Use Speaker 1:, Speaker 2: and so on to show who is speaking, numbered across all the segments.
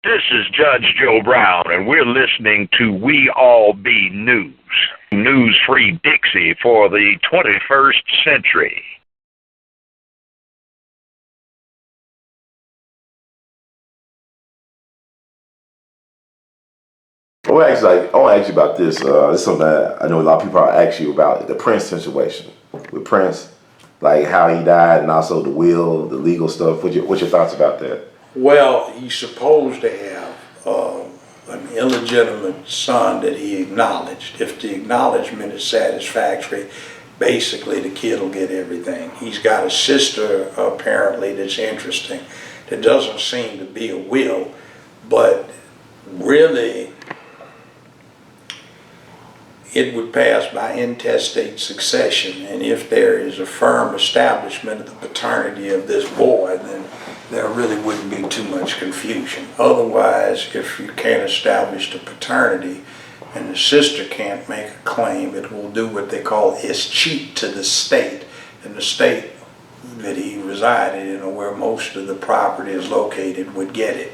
Speaker 1: This is Judge Joe Brown, and we're listening to We All Be News. News-free Dixie for the 21st century.
Speaker 2: I want to ask you about this. This is something that I know a lot of people are asking you about, the PrINce situation with PrINce, like how he died and also the will, the legal stuff. What's your thoughts about that?
Speaker 3: Well, he's supposed to have an illegitimate son that he acknowledged. If the acknowledgement is satisfactory, basically the kid will get everything. He's got a sister, apparently, that's interesting. There doesn't seem to be a will, but really it would pass by intestate succession, and if there is a firm establishment of the paternity of this boy, then there really wouldn't be too much confusion. Otherwise, if you can't establish the paternity and the sister can't make a claim, it will do what they call escheat to the state, and the state that he resided in, or where most of the property is located, would get it.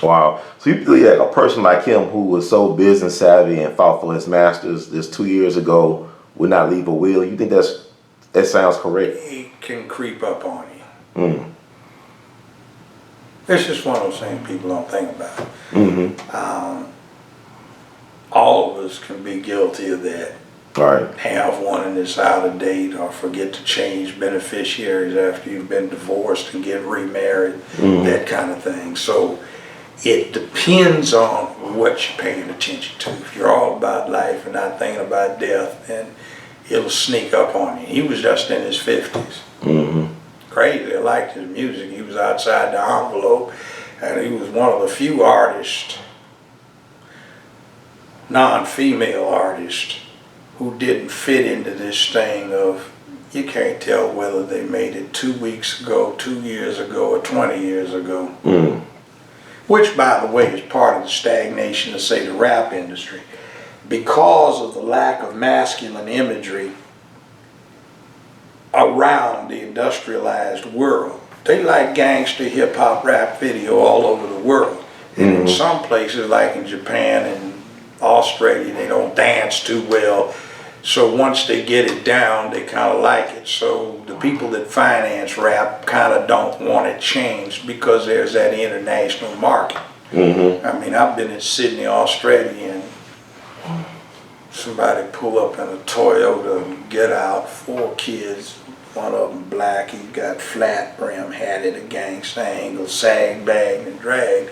Speaker 2: Wow. So you believe that a person like him, who was so business savvy and fought for his masters this 2 years ago, would not leave a will? You think that sounds correct?
Speaker 3: It can creep up on you. It's just one of those things people don't think about. All of us can be guilty of that.
Speaker 2: Right.
Speaker 3: Have one and it's out of date, or forget to change beneficiaries after you've been divorced and get remarried, that kind of thing. So it depends on what you're paying attention to. If you're all about life and not thinking about death, then it'll sneak up on you. He was just in his 50s. Crazy. I liked his music. He was outside the envelope, and he was one of the few artists, non-female artists, who didn't fit into this thing of, you can't tell whether they made it 2 weeks ago, 2 years ago, or 20 years ago. Which, by the way, is part of the stagnation of, say, the rap industry. Because of the lack of masculine imagery around the industrialized world. They like gangster hip-hop rap video all over the world. And in some places, like in Japan and Australia, they don't dance too well. So once they get it down, they kind of like it. So the people that finance rap kind of don't want it changed because there's that international market. I mean, I've been in Sydney, Australia, and somebody pull up in a Toyota and get out, 4 kids, one of them black, he got flat brim, had it a gangsta angle, sag, bagged, and dragged.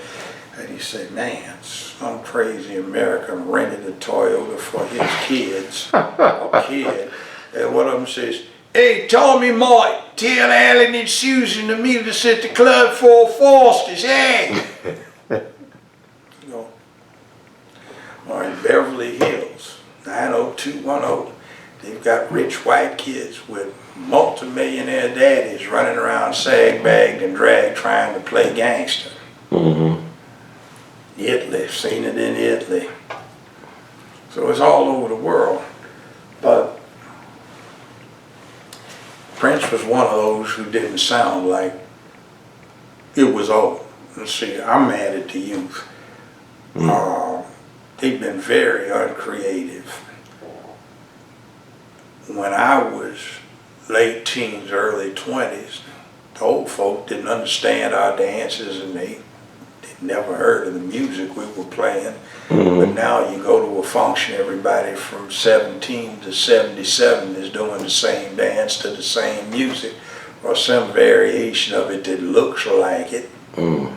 Speaker 3: And he said, man, some crazy American rented a Toyota for his kids, a kid. And one of them says, hey, Tommy Mike, tell Alan and Susan to meet us at the club for Foster's, hey? You know, or in Beverly Hills, 90210, they've got rich white kids with multimillionaire daddies running around sag-bagged and dragged trying to play gangster. Italy, seen it in Italy. So it's all over the world. But PrINce was one of those who didn't sound like it was old. And see, I'm mad at the youth. They've been very uncreative. When I was late teens, early 20s, the old folk didn't understand our dances, and they'd never heard of the music we were playing. But now you go to a function, everybody from 17 to 77 is doing the same dance to the same music, or some variation of it that looks like it. You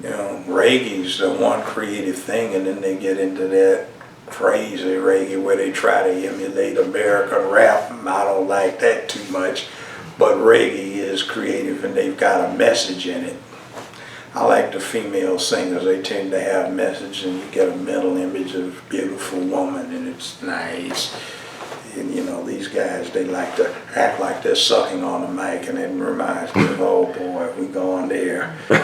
Speaker 3: know, reggae's the one creative thing, and then they get into that crazy reggae where they try to emulate American rap. I don't like that too much, but reggae is creative and they've got a message in it. I like the female singers. They tend to have message, and you get a mental image of a beautiful woman, and it's nice. And you know, these guys, they like to act like they're sucking on the mic, and it reminds me of, oh boy, we going there. They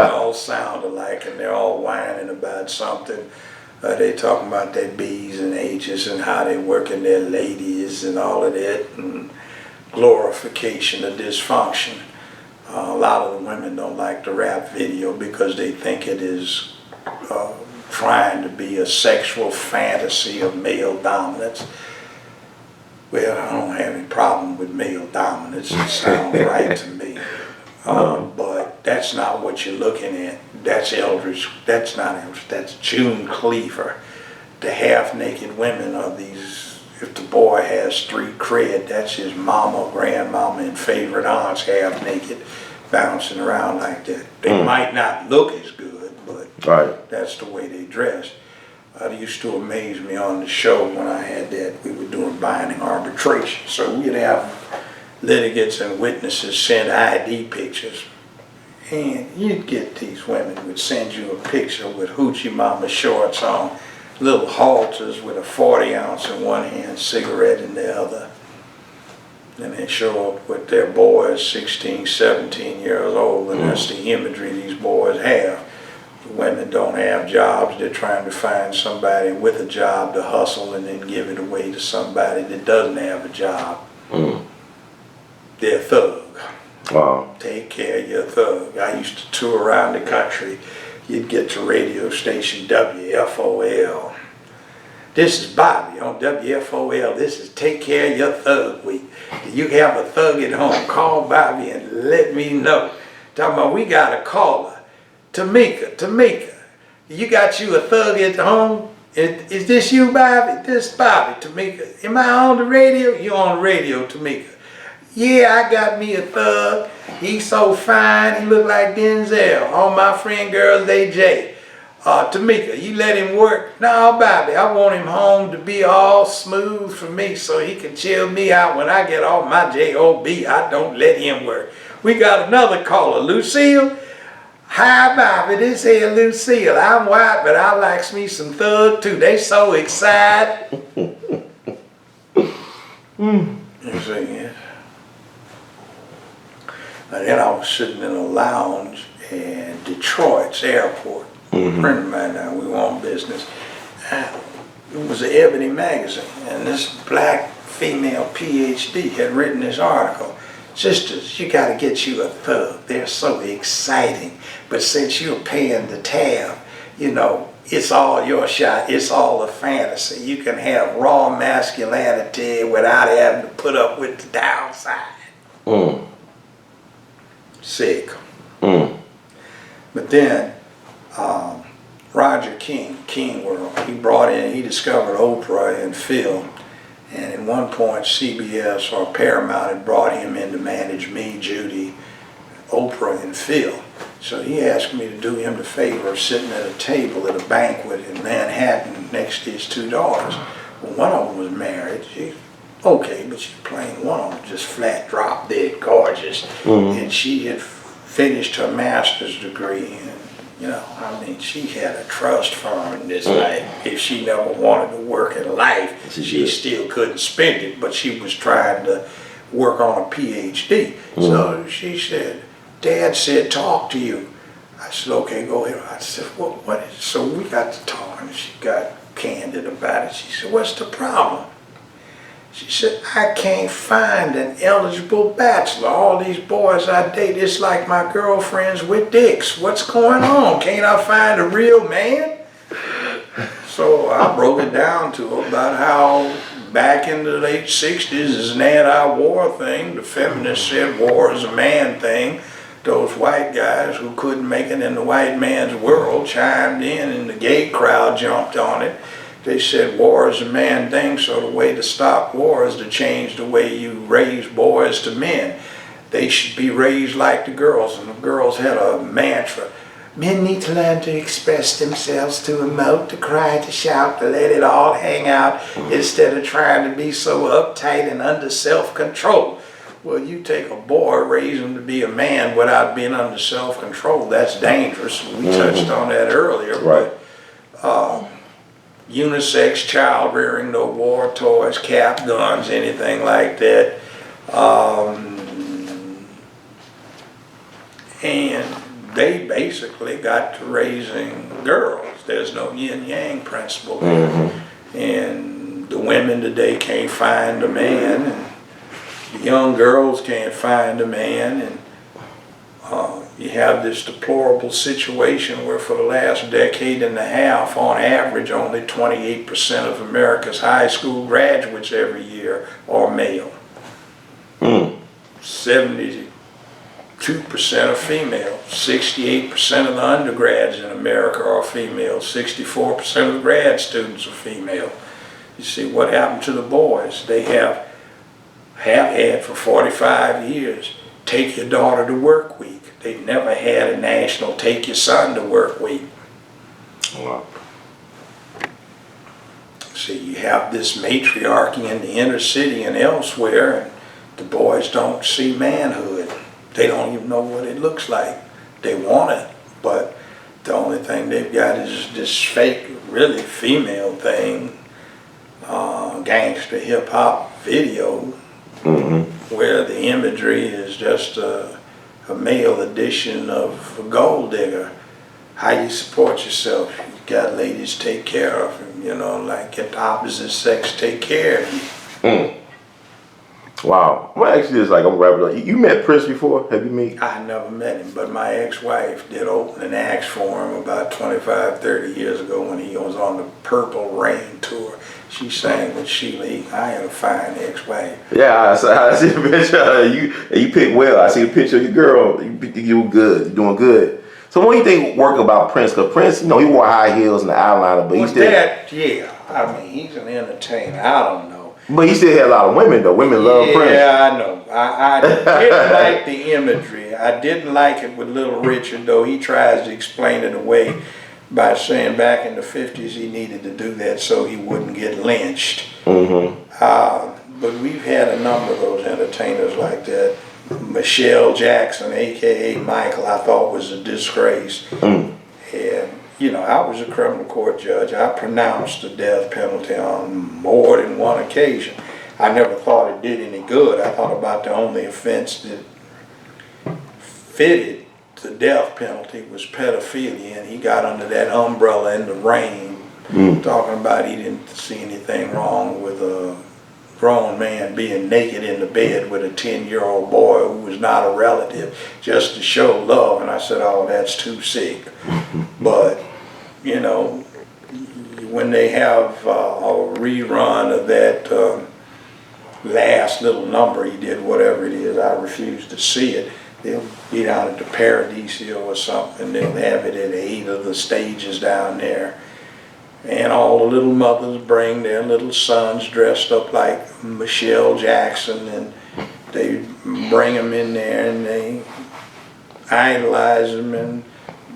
Speaker 3: all sound alike, and they're all whining about something. They talking about their B's and H's and how they working their ladies and all of that, and glorification of dysfunction. A lot of the women don't like the rap video because they think it is trying to be a sexual fantasy of male dominance. Well, I don't have any problem with male dominance. It sounds right to me. But that's not what you're looking at. That's Eldridge. That's not Eldridge. That's June Cleaver. The half-naked women are these. If the boy has street cred, that's his mama, grandmama, and favorite aunts half-naked, bouncing around like that. They might not look as good, but that's the way they dress. It used to amaze me on the show when I had that. We were doing binding arbitration, so we'd have litigants and witnesses send ID pictures, and you'd get these women would send you a picture with hoochie mama shorts on, little halters with a 40-ounce in one hand, cigarette in the other, and they show up with their boys 16, 17 years old, and that's the imagery these boys have. The women don't have jobs. They're trying to find somebody with a job to hustle and then give it away to somebody that doesn't have a job. They're thug.
Speaker 2: Wow.
Speaker 3: Take care of your thug. I used to tour around the country. You'd get to radio station WFOL. This is Bobby on WFOL. This is Take Care of Your Thug Week. If you have a thug at home, call Bobby and let me know. Talking about we got a caller. Tamika, you got you a thug at home? Is this you, Bobby? This is Bobby, Tamika. Am I on the radio? You on the radio, Tamika. Yeah, I got me a thug. He's so fine, he look like Denzel. All my friend girls, they J. Tamika, you let him work? No, Bobby, I want him home to be all smooth for me so he can chill me out when I get off my J.O.B. I don't let him work. We got another caller, Lucille. Hi, Bobby, this here Lucille. I'm white, but I likes me some thug too. They so excited. You see, yeah. And then I was sitting in a lounge in Detroit's airport. A friend of mine now, we were on business. It was an Ebony magazine, and this black female PhD had written this article. Sisters, you gotta get you a thug. They're so exciting. But since you're paying the tab, you know, it's all your shot. It's all a fantasy. You can have raw masculinity without having to put up with the downside. Sick. But then Roger King World, he discovered Oprah and Phil. And at one point, CBS or Paramount had brought him in to manage me, Judy, Oprah, and Phil. So he asked me to do him the favor of sitting at a table at a banquet in Manhattan next to his two daughters. Well, one of them was married. She's okay, but she's plain. One of them just flat drop dead gorgeous. And she had finished her master's degree. And, you know, I mean, she had a trust fund in this life. If she never wanted to work in life, she still couldn't spend it, but she was trying to work on a PhD. So she said, Dad said, talk to you. I said, okay, go ahead. I said, what is it? So we got to talking, and she got candid about it. She said, what's the problem? She said, I can't find an eligible bachelor. All these boys I date, it's like my girlfriends with dicks. What's going on? Can't I find a real man? So I broke it down to her about how back in the late 60s is an anti-war thing. The feminists said war is a man thing. Those white guys who couldn't make it in the white man's world chimed in, and the gay crowd jumped on it. They said war is a man thing, so the way to stop war is to change the way you raise boys to men. They should be raised like the girls, and the girls had a mantra. Men need to learn to express themselves, to emote, to cry, to shout, to let it all hang out, instead of trying to be so uptight and under self-control. Well, you take a boy, raise him to be a man without being under self-control. That's dangerous. We touched on that earlier.
Speaker 2: Right.
Speaker 3: But, unisex, child rearing, no war toys, cap guns, anything like that. And they basically got to raising girls. There's no yin-yang principle there. And the women today can't find a man, and the young girls can't find a man, and You have this deplorable situation where for the last decade and a half, on average, only 28% of America's high school graduates every year are male. 72% are female. 68% of the undergrads in America are female. 64% of the grad students are female. You see, what happened to the boys? They have had for 45 years, take your daughter to work week. They never had a national take your son to work week.
Speaker 2: Wow.
Speaker 3: See, you have this matriarchy in the inner city and elsewhere, and the boys don't see manhood. They don't even know what it looks like. They want it, but the only thing they've got is this fake, really female thing, gangster hip-hop video, where the imagery is just a male edition of a gold digger. How you support yourself? You got ladies take care of them, you know, like get the opposite sex take care of you.
Speaker 2: Wow. Well, actually, it's like I'm wrapping up. You met PrINce before? Have you met?
Speaker 3: I never met him, but my ex-wife did opening acts for him about 25, 30 years ago when he was on the Purple Rain tour. She sang with Sheila. I had a fine ex-wife.
Speaker 2: Yeah, I see the picture. You picked well. I see the picture of your girl. You were good. You're doing good. So what do you think work about PrINce? Because PrINce, you know, he wore high heels and the eyeliner, but he still...
Speaker 3: Yeah. I mean, he's an entertainer. I don't know.
Speaker 2: But he still had a lot of women, though. Women love PrINce.
Speaker 3: Yeah, I know. I didn't like the imagery. I didn't like it with Little Richard, though he tries to explain it away by saying back in the 50s he needed to do that so he wouldn't get lynched. But we've had a number of those entertainers like that. Michelle Jackson, a.k.a. Michael, I thought was a disgrace. And, you know, I was a criminal court judge. I pronounced the death penalty on more than one occasion. I never thought it did any good. I thought about the only offense that fitted the death penalty was pedophilia, and he got under that umbrella in the rain, talking about he didn't see anything wrong with a grown man being naked in the bed with a 10-year-old boy who was not a relative, just to show love. And I said, oh, that's too sick. But, you know, when they have a rerun of that last little number he did, whatever it is, I refuse to see it. They'll be down at the Paradiso or something. They'll have it at 8 of the stages down there. And all the little mothers bring their little sons dressed up like Michelle Jackson, and they bring them in there and they idolize them, and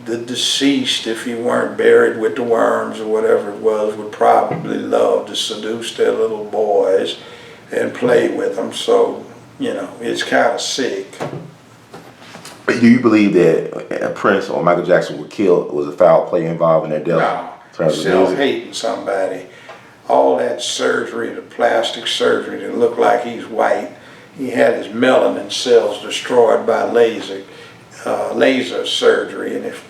Speaker 3: the deceased, if he weren't buried with the worms or whatever it was, would probably love to seduce their little boys and play with them. So, you know, it's kind of sick.
Speaker 2: Do you believe that PrINce or Michael Jackson were killed? Was a foul play involved in their death?
Speaker 3: No. Self-hating somebody. All that surgery, the plastic surgery that looked like he's white, he had his melanin cells destroyed by laser surgery. And if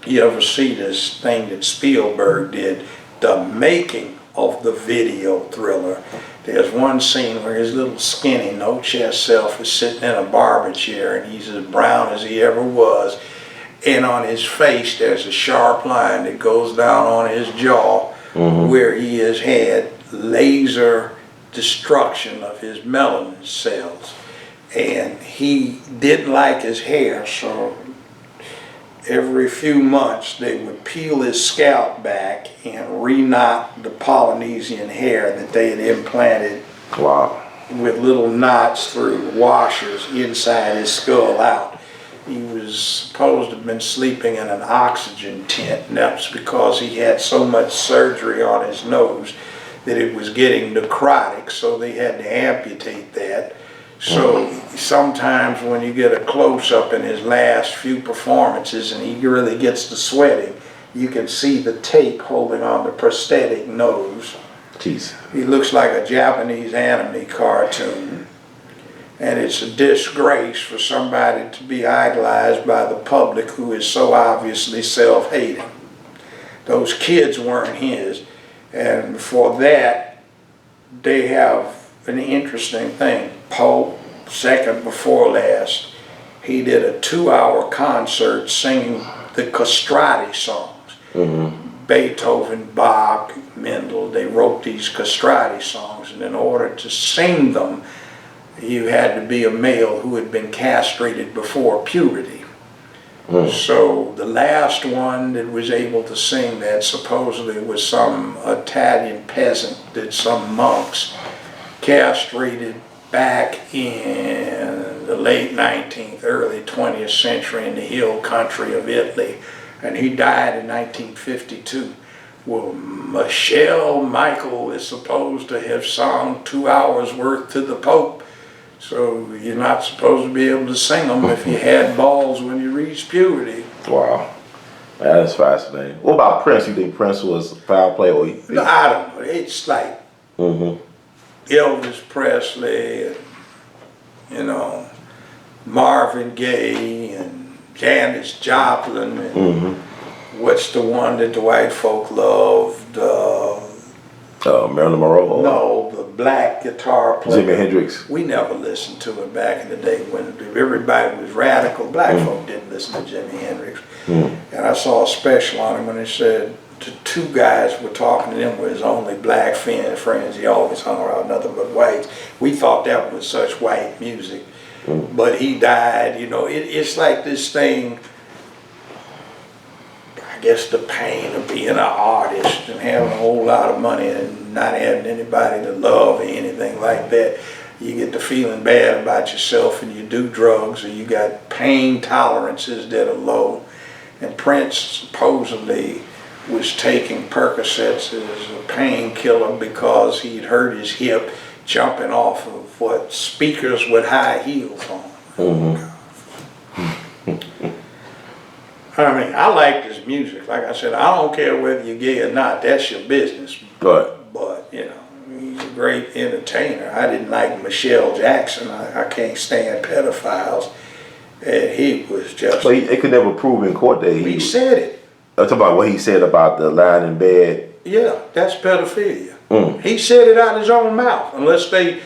Speaker 3: you ever see this thing that Spielberg did, the making of the video thriller, there's one scene where his little skinny, no chest self is sitting in a barber chair, and he's as brown as he ever was. And on his face there's a sharp line that goes down on his jaw where he has had laser destruction of his melanin cells. And he didn't like his hair, so every few months they would peel his scalp back and re-knot the Polynesian hair that they had implanted with little knots through washers inside his skull out. He was supposed to have been sleeping in an oxygen tent, and that's because he had so much surgery on his nose that it was getting necrotic, so they had to amputate that. So sometimes when you get a close-up in his last few performances and he really gets to sweating, you can see the tape holding on the prosthetic nose.
Speaker 2: Jeez.
Speaker 3: He looks like a Japanese anime cartoon. And it's a disgrace for somebody to be idolized by the public who is so obviously self-hating. Those kids weren't his. And for that, they have an interesting thing. Pope, second before last, he did a 2-hour concert singing the castrati songs. Beethoven, Bach, Mendel, they wrote these castrati songs, and in order to sing them, you had to be a male who had been castrated before puberty. So the last one that was able to sing that supposedly was some Italian peasant that some monks castrated back in the late 19th, early 20th century in the hill country of Italy, and he died in 1952. Well, Michael is supposed to have sung 2 hours worth to the Pope, so you're not supposed to be able to sing them if you had balls when you reached puberty.
Speaker 2: Wow. That is fascinating. What about PrINce? You think PrINce was foul play? Or
Speaker 3: No, I don't know. It's like Elvis Presley, and, you know, Marvin Gaye, and Janis Joplin, and what's the one that the white folk loved?
Speaker 2: Marilyn Monroe?
Speaker 3: No, the black guitar player.
Speaker 2: Jimi Hendrix.
Speaker 3: We never listened to it back in the day when everybody was radical. Black folk didn't listen to Jimi Hendrix. And I saw a special on him when it said the two guys were talking to them were his only black friends. He always hung around nothing but whites. We thought that was such white music. But he died, you know. It's like this thing, I guess the pain of being an artist and having a whole lot of money and not having anybody to love or anything like that. You get to feeling bad about yourself and you do drugs, or you got pain tolerances that are low. And PrINce supposedly was taking Percocets as a painkiller because he'd hurt his hip jumping off of speakers with high heels on. I mean, I like his music. Like I said, I don't care whether you're gay or not. That's your business. But you know, he's a great entertainer. I didn't like Michelle Jackson. I can't stand pedophiles. And he was just...
Speaker 2: But they could never prove in court that
Speaker 3: he said it.
Speaker 2: I'm talking about what he said about the lying in bed.
Speaker 3: Yeah, that's pedophilia. He said it out of his own mouth. Unless they,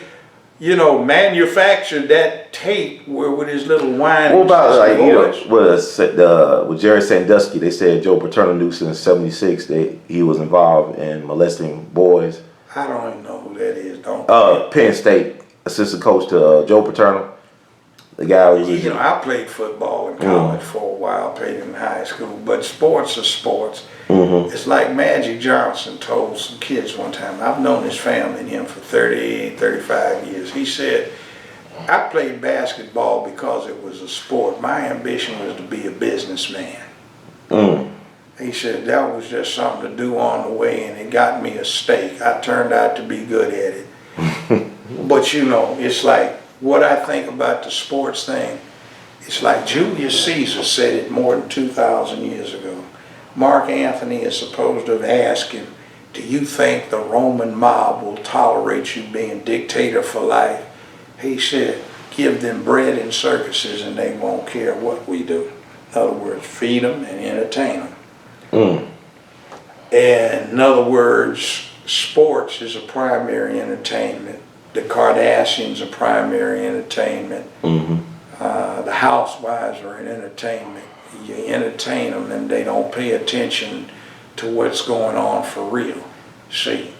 Speaker 3: you know, manufactured that tape with his little whining.
Speaker 2: What about, like, you know, with Jerry Sandusky, they said Joe Paterno knew since '76 that he was involved in molesting boys.
Speaker 3: I don't even know who that is.
Speaker 2: Penn State assistant coach to Joe Paterno. The guy was,
Speaker 3: you know, I played football in college for a while, played in high school, but sports are sports. It's like Magic Johnson told some kids one time. I've known his family and him for 30, 35 years. He said, I played basketball because it was a sport. My ambition was to be a businessman. He said, that was just something to do on the way, and it got me a steak. I turned out to be good at it. But, you know, it's like, what I think about the sports thing, it's like Julius Caesar said it more than 2,000 years ago. Mark Antony is supposed to have asked him, do you think the Roman mob will tolerate you being dictator for life? He said, give them bread and circuses and they won't care what we do. In other words, feed them and entertain them. And in other words, sports is a primary entertainment. The Kardashians are primary entertainment. The housewives are an entertainment. You entertain them and they don't pay attention to what's going on for real. See,